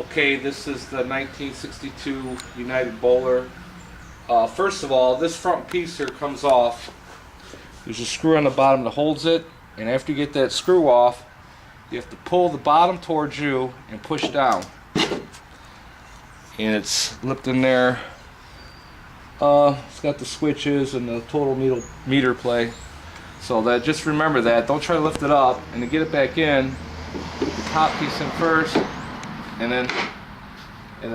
Okay, this is the 1962 United Bowler. First of all, this front piece here comes off. There's a screw on the bottom that holds it, and after you get that screw off, you have to pull the bottom towards you and push down. And it's lipped in there. It's got the switches and the total meter play. So that, just remember that. Don't try to lift it up. And to get it back in, put the top piece in first, and then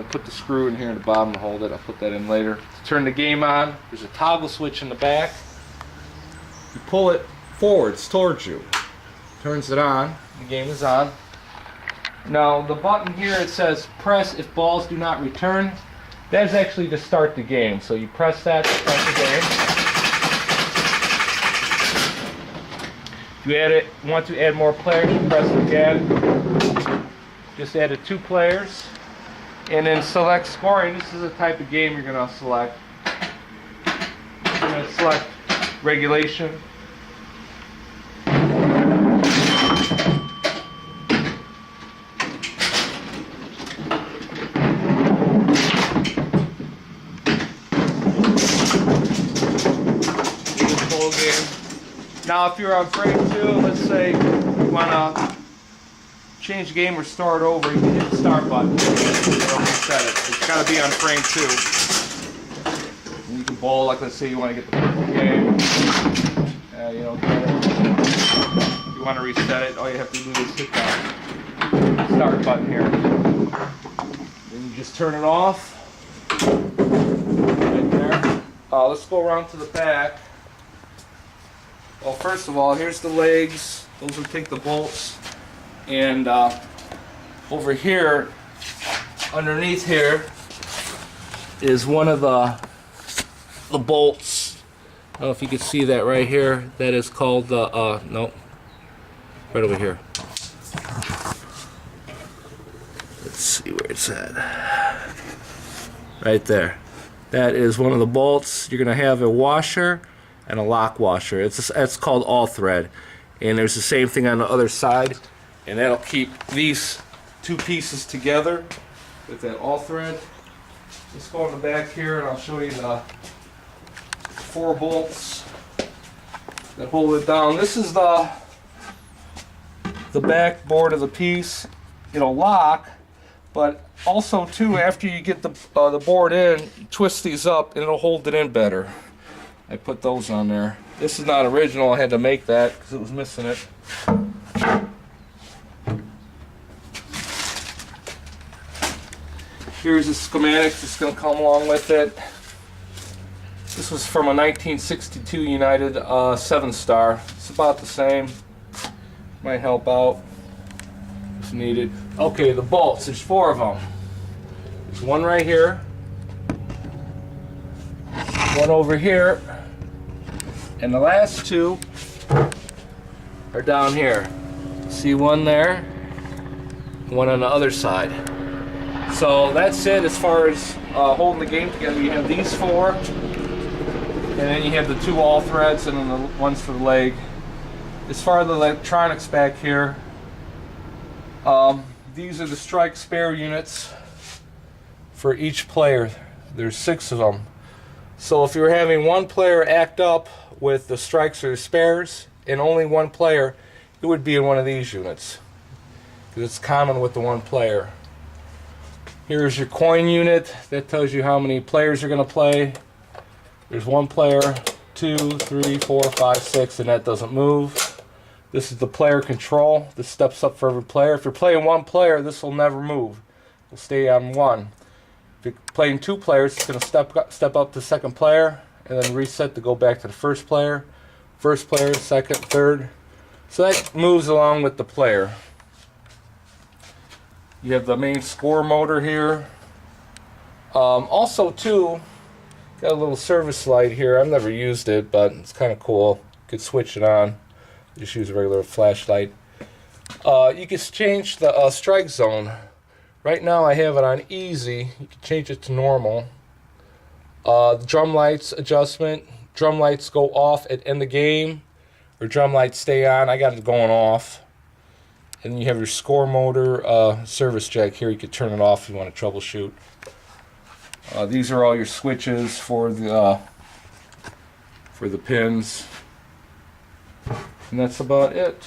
put the screw in here in the bottom to hold it. I'll put that in later. To turn the game on, there's a toggle switch in the back. You pull it forwards towards you. Turns it on. The game is on. Now the button here, it says press if balls do not return. That is actually to start the game. So you press that to start the game. If you want to add more players, you press it again. Just added 2 players. And then select scoring. This is the type of game you're going to select. You're going to select regulation. Now if you're on frame 2, let's say you want to change the game or start over, you can hit the start button. It'll reset it. It's got to be on frame 2. And you can bowl, like let's say you want to get the perfect game. You don't get it. You want to reset it, all you have to do is hit the start button here. Then you just turn it off. Right there. Let's go around to the back. Well, first of all, here's the legs. Those will take the bolts. And over here, underneath here, is one of the bolts. I don't know if you can see that right here. That is called the, no, right over here. Let's see where it's at. Right there. That is one of the bolts. You're going to have a washer and a lock washer. It's called all thread, and there's the same thing on the other side, and that'll keep these 2 pieces together with that all thread. Let's go on the back here and I'll show you the 4 bolts that hold it down. This is the backboard of the piece. It'll lock, but also too, after you get the board in, twist these up and it'll hold it in better. I put those on there. This is not original. I had to make that because it was missing it. Here's a schematic that's going to come along with it. This was from a 1962 United 7-star. It's about the same. Might help out if needed. Okay, the bolts. There's 4 of them. There's one right here. One over here, and the last 2 are down here. See one there, one on the other side. So that's it as far as holding the game together. You have these 4, and then you have the 2 all threads, and then the ones for the leg. As far as the electronics back here, these are the strike spare units for each player. There's 6 of them. So if you're having one player act up with the strikes or the spares, and only one player, it would be in one of these units, because it's common with the one player. Here's your coin unit. That tells you how many players are going to play. There's 1 player, 2, 3, 4, 5, 6, and that doesn't move. This is the player control. This steps up for every player. If you're playing 1 player, this will never move. It'll stay on 1. If you're playing 2 players, it's going to step up to second player, and then reset to go back to the first player, second, third. So that moves along with the player. You have the main score motor here. Also too, got a little service light here. I've never used it, but it's kind of cool. You could switch it on. Just use a regular flashlight. You can change the strike zone. Right now I have it on easy. You can change it to normal. The drum lights adjustment. Drum lights go off at end of game, or drum lights stay on. I got it going off. And you have your score motor service jack here. You could turn it off if you want to troubleshoot. These are all your switches for the pins, and that's about it.